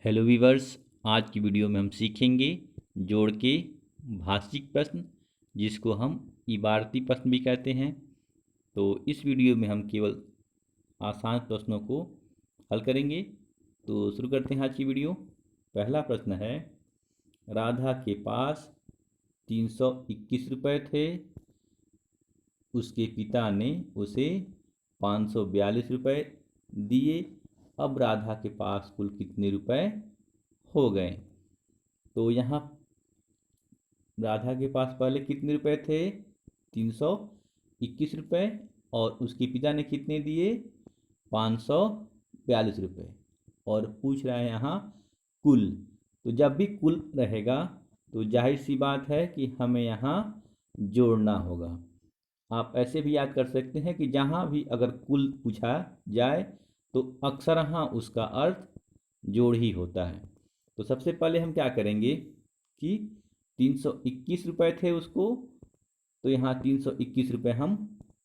Hello viewers. आज की video में हम सीखेंगे जोड़ के भाषिक प्रश्न, जिसको हम इबारती प्रश्न भी कहते हैं। तो इस वीडियो में हम केवल आसान प्रश्नों को हल करेंगे। तो शुरू करते हैं आज की वीडियो। पहला प्रश्न है, राधा के पास 321 रुपये थे, उसके पिता ने उसे 542 रुपये दिए। अब राधा के पास कुल कितने रुपए हो गए? तो यहाँ राधा के पास पहले कितने रुपए थे? 321 रुपये। और उसके पिता ने कितने दिए? 542 रुपये। और पूछ रहा है यहाँ कुल। तो जब भी कुल रहेगा तो जाहिर सी बात है कि हमें यहाँ जोड़ना होगा। आप ऐसे भी याद कर सकते हैं कि जहाँ भी अगर कुल पूछा जाए तो अक्सर हाँ उसका अर्थ जोड़ ही होता है। तो सबसे पहले हम क्या करेंगे कि 321 रुपये थे उसको, तो यहाँ 321 रुपये हम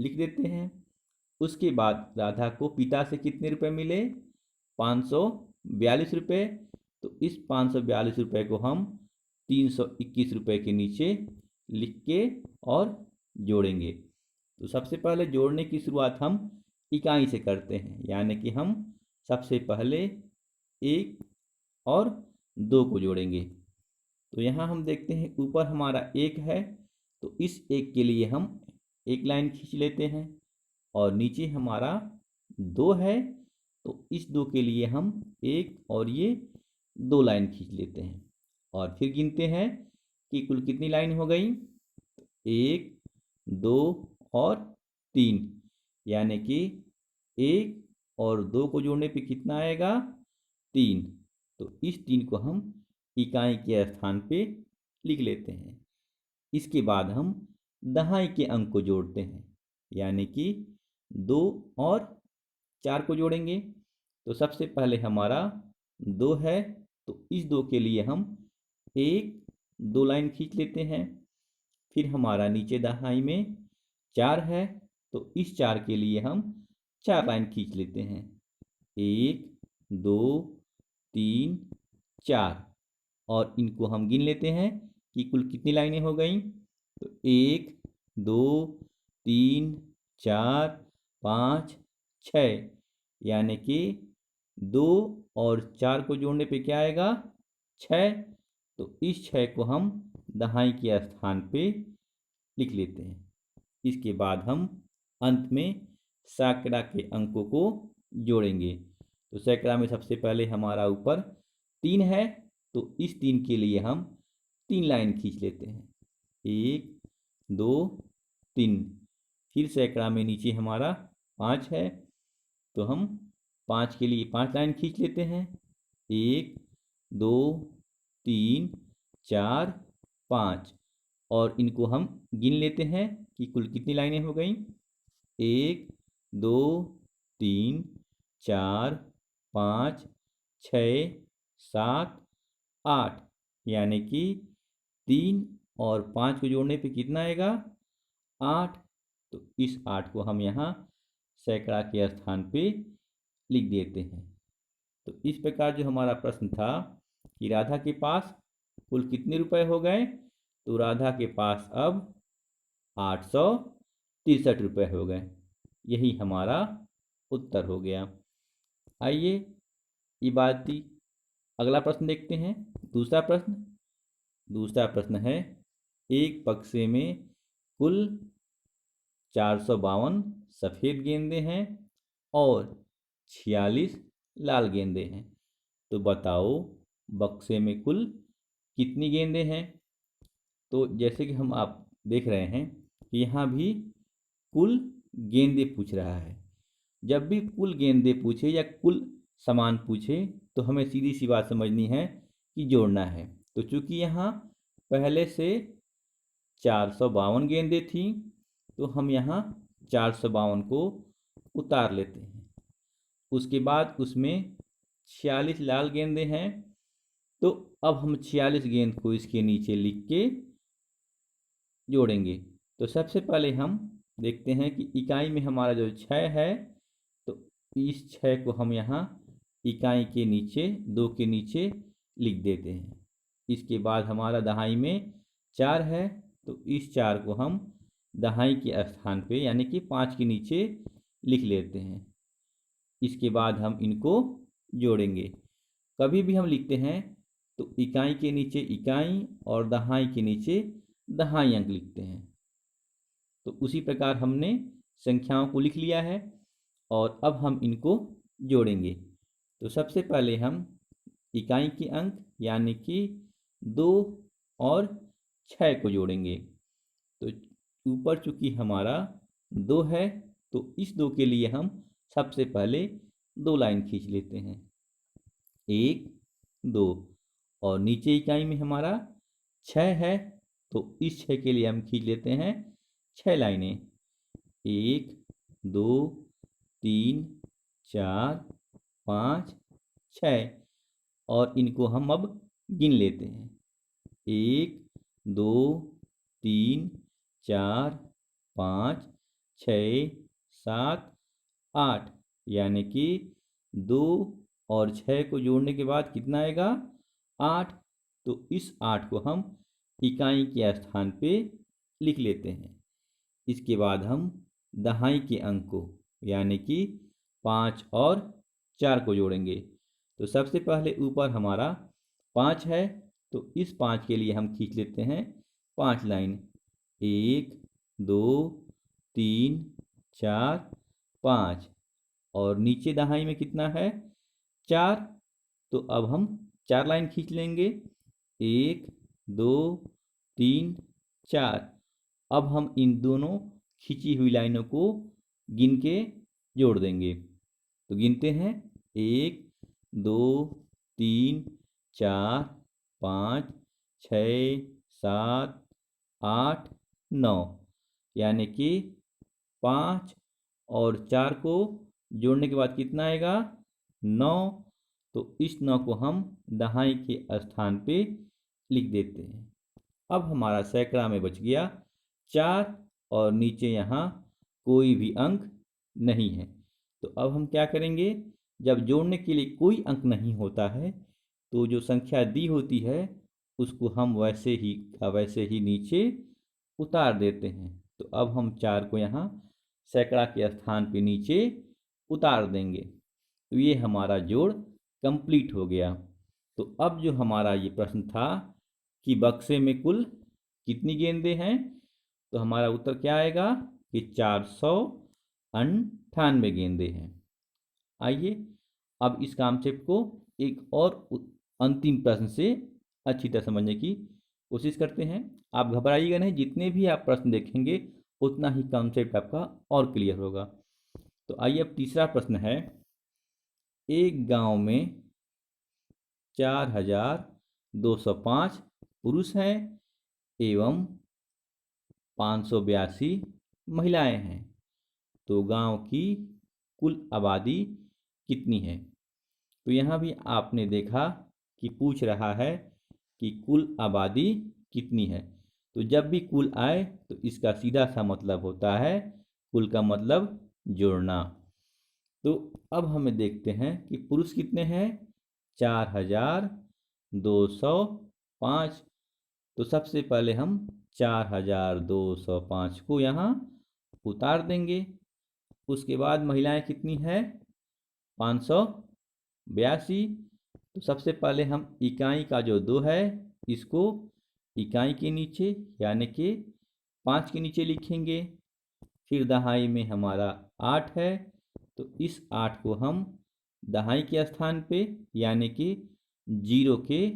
लिख देते हैं। उसके बाद राधा को पिता से कितने रुपए मिले? 542 रुपये। तो इस 542 रुपये को हम 321 रुपये के नीचे लिख के और जोड़ेंगे। तो सबसे पहले जोड़ने की शुरुआत हम इकाई से करते हैं, यानी कि हम सबसे पहले 1 और 2 को जोड़ेंगे। तो यहाँ हम देखते हैं ऊपर हमारा 1 है, तो इस 1 के लिए हम एक लाइन खींच लेते हैं। और नीचे हमारा 2 है, तो इस 2 के लिए हम 1 और ये 2 लाइन खींच लेते हैं। और फिर गिनते हैं कि कुल कितनी लाइन हो गई? 1, 2 और 3, यानी कि 1 और 2 को जोड़ने पे कितना आएगा? 3। तो इस 3 को हम इकाई के स्थान पे लिख लेते हैं। इसके बाद हम दहाई के अंक को जोड़ते हैं, यानी कि 2 और 4 को जोड़ेंगे। तो सबसे पहले हमारा 2 है, तो इस 2 के लिए हम 1, 2 लाइन खींच लेते हैं। फिर हमारा नीचे दहाई में 4 है, तो इस 4 के लिए हम 4 लाइन खींच लेते हैं। 1, 2, 3, 4। और इनको हम गिन लेते हैं कि कुल कितनी लाइनें हो गई। तो 1, 2, 3, 4, 5, 6, यानी कि 2 और 4 को जोड़ने पे क्या आएगा? 6। तो इस 6 को हम दहाई के स्थान पे लिख लेते हैं। इसके बाद हम अंत में सैकड़ा के अंकों को जोड़ेंगे। तो सैकड़ा में सबसे पहले हमारा ऊपर 3 है, तो इस 3 के लिए हम 3 लाइन खींच लेते हैं। 1, 2, 3। फिर सैकड़ा में नीचे हमारा 5 है, तो हम 5 के लिए 5 लाइन खींच लेते हैं। 1, 2, 3, 4, 5। और इनको हम गिन लेते हैं कि कुल कितनी लाइनें हो गई। 1, 2, 3, 4, 5, 6, 7, 8, यानी कि 3 और 5 को जोड़ने पे कितना आएगा? 8। तो इस 8 को हम यहाँ सैकड़ा के स्थान पे लिख देते हैं। तो इस प्रकार जो हमारा प्रश्न था कि राधा के पास कुल कितने रुपए हो गए, तो राधा के पास अब 863 रुपये हो गए। यही हमारा उत्तर हो गया। आइए इबारती अगला प्रश्न देखते हैं। दूसरा प्रश्न है, एक बक्से में कुल 452 सफ़ेद गेंदे हैं और 46 लाल गेंदे हैं। तो बताओ बक्से में कुल कितनी गेंदे हैं? तो जैसे कि हम आप देख रहे हैं कि यहाँ भी कुल गेंदे पूछ रहा है। जब भी कुल गेंदे पूछे या कुल सामान पूछे तो हमें सीधी सी बात समझनी है कि जोड़ना है। तो चूंकि यहाँ पहले से 452 गेंदें थी, तो हम यहाँ 452 को उतार लेते हैं। उसके बाद उसमें 46 लाल गेंदें हैं, तो अब हम 46 गेंद को इसके नीचे लिख के जोड़ेंगे। तो सबसे पहले हम देखते हैं कि इकाई में हमारा जो 6 है, तो इस 6 को हम यहाँ इकाई के नीचे 2 के नीचे लिख देते हैं। इसके बाद हमारा दहाई में 4 है, तो इस 4 को हम दहाई के स्थान पे यानी कि 5 के नीचे लिख लेते हैं। इसके बाद हम इनको जोड़ेंगे। कभी भी हम लिखते हैं तो इकाई के नीचे इकाई और दहाई के नीचे दहाई अंक लिखते हैं। तो उसी प्रकार हमने संख्याओं को लिख लिया है और अब हम इनको जोड़ेंगे। तो सबसे पहले हम इकाई के अंक यानी कि 2 और 6 को जोड़ेंगे। तो ऊपर चूंकि हमारा 2 है, तो इस 2 के लिए हम सबसे पहले 2 लाइन खींच लेते हैं, 1 2। और नीचे इकाई में हमारा 6 है, तो इस 6 के लिए हम खींच लेते हैं 6 लाइनें, 1 2 3 4 5 6। और इनको हम अब गिन लेते हैं, 1 2 3 4 5 6 7 8, यानी कि 2 और 6 को जोड़ने के बाद कितना आएगा, 8। तो इस 8 को हम इकाई के स्थान पे लिख लेते हैं। इसके बाद हम दहाई के अंक को यानी कि 5 और 4 को जोड़ेंगे। तो सबसे पहले ऊपर हमारा 5 है, तो इस 5 के लिए हम खींच लेते हैं 5 लाइन, 1 2 3 4 5। और नीचे दहाई में कितना है, 4। तो अब हम 4 लाइन खींच लेंगे, 1 2 3 4। अब हम इन दोनों खींची हुई लाइनों को गिन के जोड़ देंगे। तो गिनते हैं, 1 2 3 4 5 6 7 8 9, यानी कि 5 और 4 को जोड़ने के बाद कितना आएगा, 9। तो इस 9 को हम दहाई के स्थान पे लिख देते हैं। अब हमारा सैकड़ा में बच गया 4 और नीचे यहाँ कोई भी अंक नहीं है। तो अब हम क्या करेंगे, जब जोड़ने के लिए कोई अंक नहीं होता है तो जो संख्या दी होती है उसको हम वैसे ही नीचे उतार देते हैं। तो अब हम 4 को यहाँ सैकड़ा के स्थान पे नीचे उतार देंगे। तो ये हमारा जोड़ कंप्लीट हो गया। तो अब जो हमारा ये प्रश्न था कि बक्से में कुल कितनी गेंदें हैं, तो हमारा उत्तर क्या आएगा कि 498 गेंदें हैं। आइए अब इस कॉन्सेप्ट को एक और अंतिम प्रश्न से अच्छी तरह समझने की कोशिश करते हैं। आप घबराइएगा नहीं, जितने भी आप प्रश्न देखेंगे उतना ही कॉन्सेप्ट आपका और क्लियर होगा। तो आइए अब तीसरा प्रश्न है, एक गांव में 4205 पुरुष हैं एवं 582 महिलाएं हैं, तो गांव की कुल आबादी कितनी है। तो यहाँ भी आपने देखा कि पूछ रहा है कि कुल आबादी कितनी है। तो जब भी कुल आए तो इसका सीधा सा मतलब होता है कुल का मतलब जोड़ना। तो अब हमें देखते हैं कि पुरुष कितने हैं, 4205। तो सबसे पहले हम 4205 को यहाँ उतार देंगे। उसके बाद महिलाएं कितनी है, 582। तो सबसे पहले हम इकाई का जो 2 है इसको इकाई के नीचे यानी कि 5 के नीचे लिखेंगे। फिर दहाई में हमारा 8 है, तो इस 8 को हम दहाई के स्थान पे यानी कि 0 के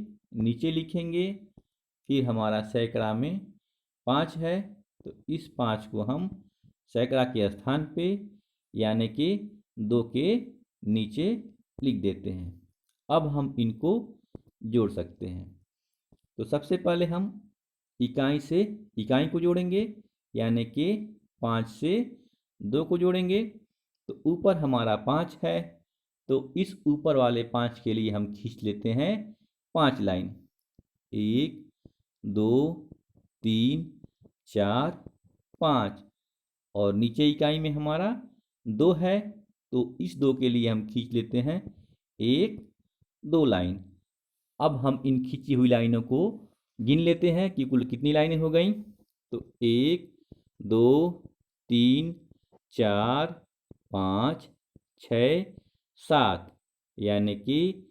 नीचे लिखेंगे। फिर हमारा सैकड़ा में 5 है, तो इस 5 को हम सैकड़ा के स्थान पे यानी कि 2 के नीचे लिख देते हैं। अब हम इनको जोड़ सकते हैं। तो सबसे पहले हम इकाई से इकाई को जोड़ेंगे यानी कि 5 से 2 को जोड़ेंगे। तो ऊपर हमारा 5 है, तो इस ऊपर वाले 5 के लिए हम खींच लेते हैं 5 लाइन, 1 2 3 4 5। और नीचे इकाई में हमारा 2 है, तो इस 2 के लिए हम खींच लेते हैं 1 2 लाइन। अब हम इन खींची हुई लाइनों को गिन लेते हैं कि कुल कितनी लाइनें हो गई। तो 1 2 3 4 5 6 7, यानी कि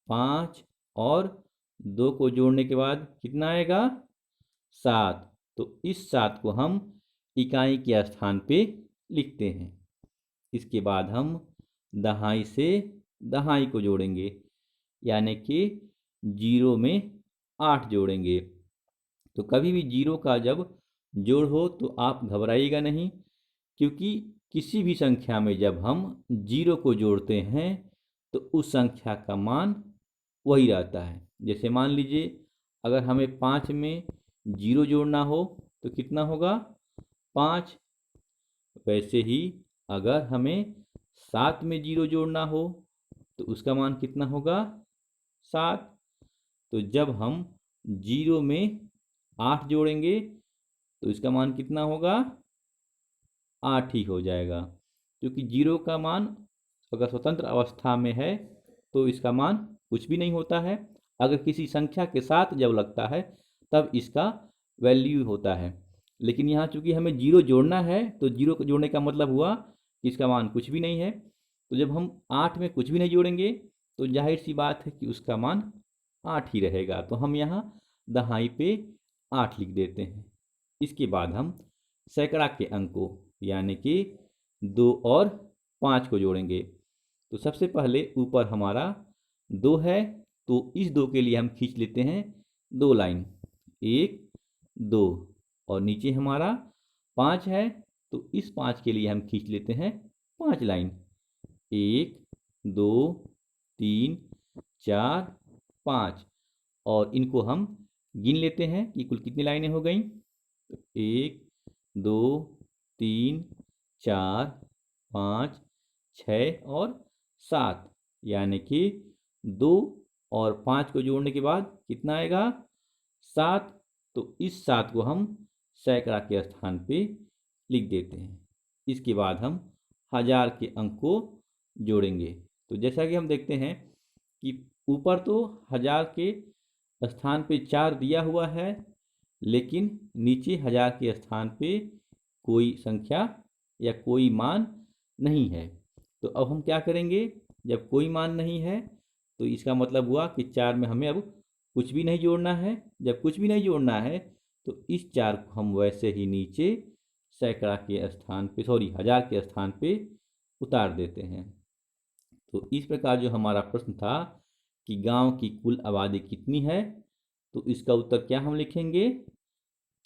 5 और 2 को जोड़ने के बाद कितना आएगा 7। तो इस 7 को हम इकाई के स्थान पे लिखते हैं। इसके बाद हम दहाई से दहाई को जोड़ेंगे, यानी कि 0 में 8 जोड़ेंगे। तो कभी भी 0 का जब जोड़ हो तो आप घबराइएगा नहीं, क्योंकि किसी भी संख्या में जब हम 0 को जोड़ते हैं तो उस संख्या का मान वही रहता है। जैसे मान लीजिए अगर हमें 5 में 0 जोड़ना हो तो कितना होगा 5। वैसे ही अगर हमें 7 में 0 जोड़ना हो तो उसका मान कितना होगा 7। तो जब हम 0 में 8 जोड़ेंगे तो इसका मान कितना होगा 8 ही हो जाएगा, क्योंकि 0 का मान अगर स्वतंत्र अवस्था में है तो इसका मान कुछ भी नहीं होता है। अगर किसी संख्या के साथ जब लगता है तब इसका वैल्यू होता है। लेकिन यहाँ चूंकि हमें 0 जोड़ना है तो 0 को जोड़ने का मतलब हुआ कि इसका मान कुछ भी नहीं है। तो जब हम 8 में कुछ भी नहीं जोड़ेंगे तो जाहिर सी बात है कि उसका मान 8 ही रहेगा। तो हम यहाँ दहाई पे 8 लिख देते हैं। इसके बाद हम सैकड़ा के अंकों यानी कि 2 और 5 को जोड़ेंगे। तो सबसे पहले ऊपर हमारा 2 है, तो इस 2 के लिए हम खींच लेते हैं 2 लाइन, 1 2। और नीचे हमारा 5 है, तो इस 5 के लिए हम खींच लेते हैं 5 लाइन, 1 2 3 4 5। और इनको हम गिन लेते हैं कि कुल कितनी लाइनें हो गई। 1 2 3 4 5 6 और 7, यानी कि 2 और 5 को जोड़ने के बाद कितना आएगा 7। तो इस 7 को हम सैकड़ा के स्थान पे लिख देते हैं। इसके बाद हम हजार के अंक को जोड़ेंगे। तो जैसा कि हम देखते हैं कि ऊपर तो हजार के स्थान पे 4 दिया हुआ है, लेकिन नीचे हजार के स्थान पे कोई संख्या या कोई मान नहीं है। तो अब हम क्या करेंगे, जब कोई मान नहीं है तो इसका मतलब हुआ कि 4 में हमें अब कुछ भी नहीं जोड़ना है। जब कुछ भी नहीं जोड़ना है तो इस 4 को हम वैसे ही नीचे सैकड़ा के स्थान पे हजार के स्थान पे उतार देते हैं। तो इस प्रकार जो हमारा प्रश्न था कि गांव की कुल आबादी कितनी है, तो इसका उत्तर क्या हम लिखेंगे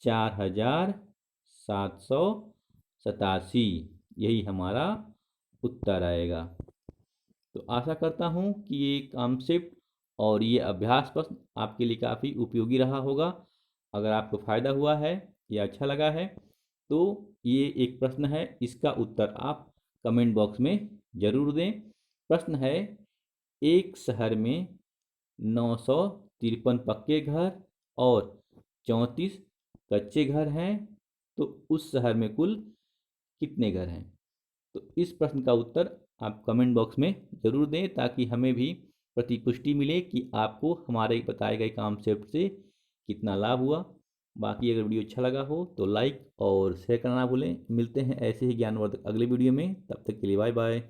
4787। यही हमारा उत्तर आएगा। तो आशा करता हूँ कि ये कॉन्सेप्ट और ये अभ्यास प्रश्न आपके लिए काफ़ी उपयोगी रहा होगा। अगर आपको फ़ायदा हुआ है या अच्छा लगा है तो ये एक प्रश्न है, इसका उत्तर आप कमेंट बॉक्स में ज़रूर दें। प्रश्न है, एक शहर में 953 पक्के घर और 34 कच्चे घर हैं, तो उस शहर में कुल कितने घर हैं। तो इस प्रश्न का उत्तर आप कमेंट बॉक्स में ज़रूर दें, ताकि हमें भी प्रतिपुष्टि मिले कि आपको हमारे बताए गए कॉन्सेप्ट से कितना लाभ हुआ। बाकी अगर वीडियो अच्छा लगा हो तो लाइक और शेयर करना ना भूलें। मिलते हैं ऐसे ही ज्ञानवर्धक अगले वीडियो में, तब तक के लिए बाय बाय।